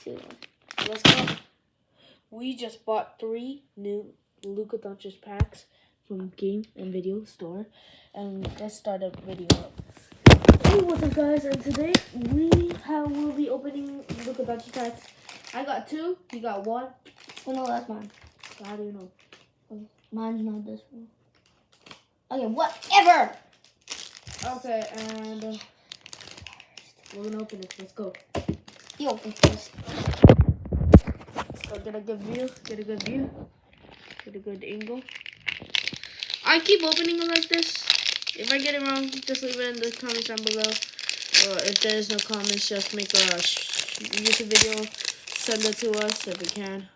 2, 1. Let's go. We just bought 3 new Luka Doncic packs from Game and Video Store, and let's start a video up. Hey, what's up, guys? And today we'll be opening Luka Doncic packs. I got 2. You got 1. Oh no, that's mine. How do you know? Mine's not this one. Okay, whatever. Okay, and we're gonna open it. Let's go. You open first. Let's go. Get a good view. Get a good view. Get a good angle. I keep opening it like this. If I get it wrong, just leave it in the comments down below. Or if there's no comments, just make a YouTube video. Send it to us if we can.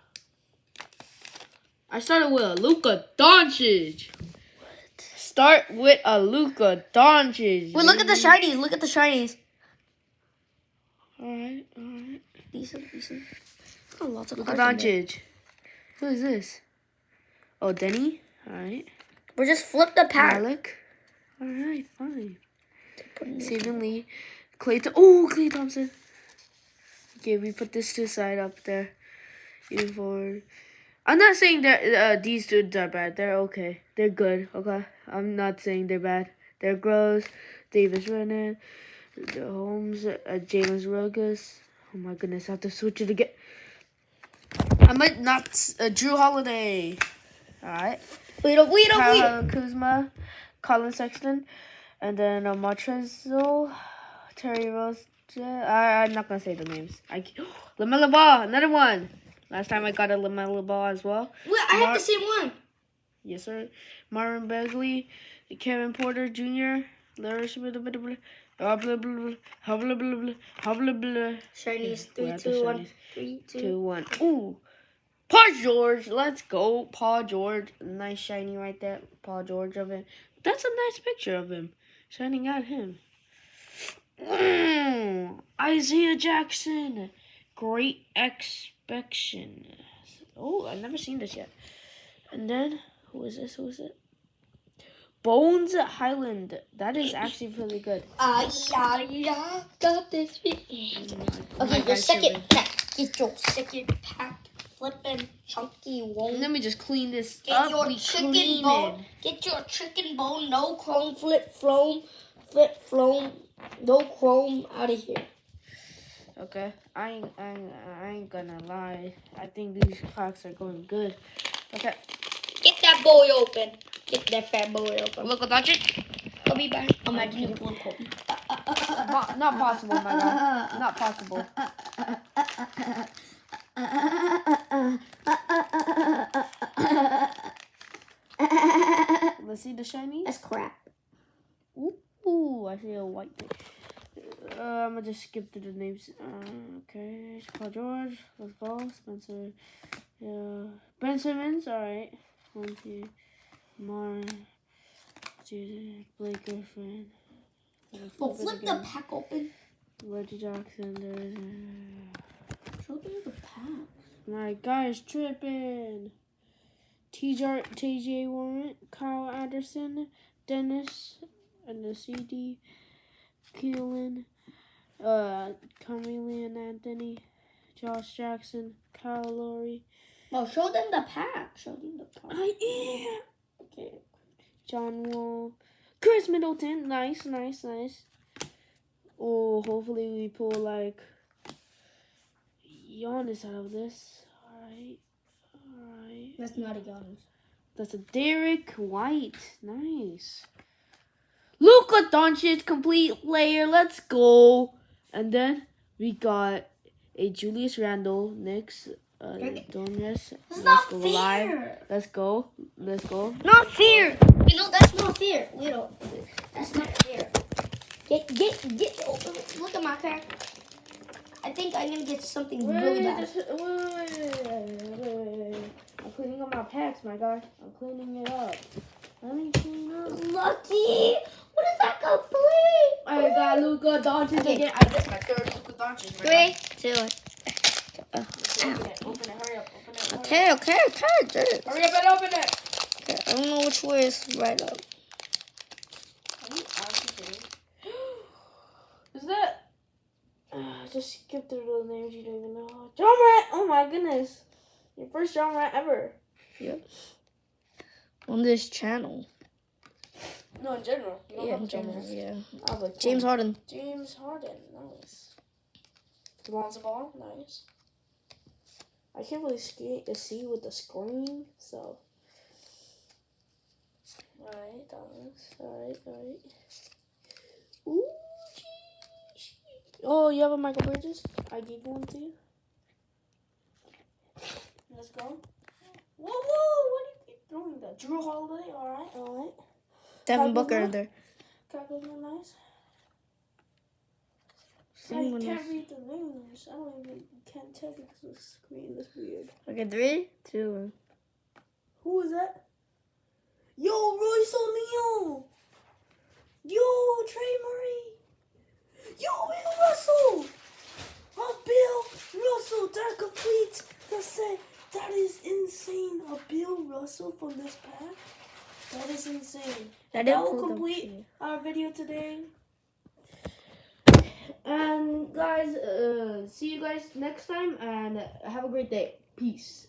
I started with a Luka Doncic. Start with a Luka Doncic. Wait, look at the shinies. Look at the shinies. Alright. Decent. Oh, lots of Luka cards in there. Doncic. Who is this? Oh, Denny. Alright. We're just flip the pack. Malik. Alright, fine. Stephen Lee. Klay Thompson. Okay, we put this to the side up there. Uniform. I'm not saying that these dudes are bad. They're okay. They're good, okay? I'm not saying they're bad. They're gross. Davis Rennan. Holmes. James Ruggers. Oh my goodness, I have to switch it again. I might not. Drew Holiday. Alright. Wait. Kyle Kuzma. Colin Sexton. And then Montrezl. Terry Rose. I'm not going to say the names. LaMelo Ball. Another one. Last time I got a LaMelo Ball as well. Wait, I have the same one. Yes, sir. Marvin Bagley, Kevin Porter Jr., Larry Smith, Shinies. 3, 2, 1. 3, 2, 1. Ooh. Paul George. Let's go. Paul George. Nice shiny right there. Paul George of it. That's a nice picture of him. Shining at him. Isaiah Jackson. Great Expectation. Oh, I've never seen this yet. And then, who is this? Who is it? Bones Highland. That is actually really good. got this. Okay, your second pack. Get your second pack. Flippin' chunky one. Let me just clean this Get up. your chicken bone. Get your chicken bone. No chrome. Flip floam. No chrome. Out of here. Okay, I ain't gonna lie. I think these packs are going good. Okay. Get that boy open. Get that fat boy open. Look, touch it. Kobe back. Imagine you pull Kobe. Not possible, my guy. Not possible. Let's see the shiny. That's crap. Ooh, I see a white thing. I'm gonna just skip through the names. Okay, Paul George. Let's go. Spencer. Yeah. Ben Simmons. All right. 20. Blake Griffin. Oh, flip the pack open. Reggie Jackson. Show me the pack. My guy's tripping. TJ Warren. Kyle Anderson. Dennis. And the CD. Keelan. Chameleon Anthony, Josh Jackson, Kyle Lowry. Oh, show them the pack. I am. Okay. John Wall. Chris Middleton. Nice. Oh, hopefully we pull like Giannis out of this. Alright. That's not a Giannis. That's a Derek White. Nice. Luka Doncic complete layer. Let's go. And then we got a Julius Randle, Knicks, Donis. That's not fair. Let's go. Not fair. You know, that's not fair. That's not fair. Get open. Look at my pack. I think I'm going to get something really bad. Wait. I'm cleaning up my packs, my guy. I'm cleaning it up. Let me clean up. Lucky. What is that complete? I got Luka Doncic again. I guess my third Luka Doncic. 3, 2, 1. Open it. Hurry up. Okay. Dude. Hurry up and open it. Okay, I don't know which way is right up. Are you actually kidding? Is that just skip through those names you don't even know. John Rat! Oh my goodness. Your first John Rat ever. Yep. On this channel. No, in general. You don't Yeah, have in John general, Rats. yeah. I was like, James Harden. James Harden. Nice. Lonzo Ball. Nice. I can't really see with the screen, so. Alright, Thomas. Alright. Ooh, jeez. Oh, you have a Michael Bridges? I gave one to you. Let's go. Whoa, what do you keep doing that? Drew Holiday, alright. Devin Kyle Booker Kuzma? in there. Kuzma, nice. Same I one can't as- read the names. I don't even can't tell because the screen is weird. Okay, 3, 2, 1. Who is that? Yo, Royce O'Neal. Yo, Trey Murray. Yo, Bill Russell. Oh, Bill Russell. That completes the set. That is insane. A Bill Russell from this pack. That is insane. That will complete our video today. And guys, see you guys next time and have a great day. Peace.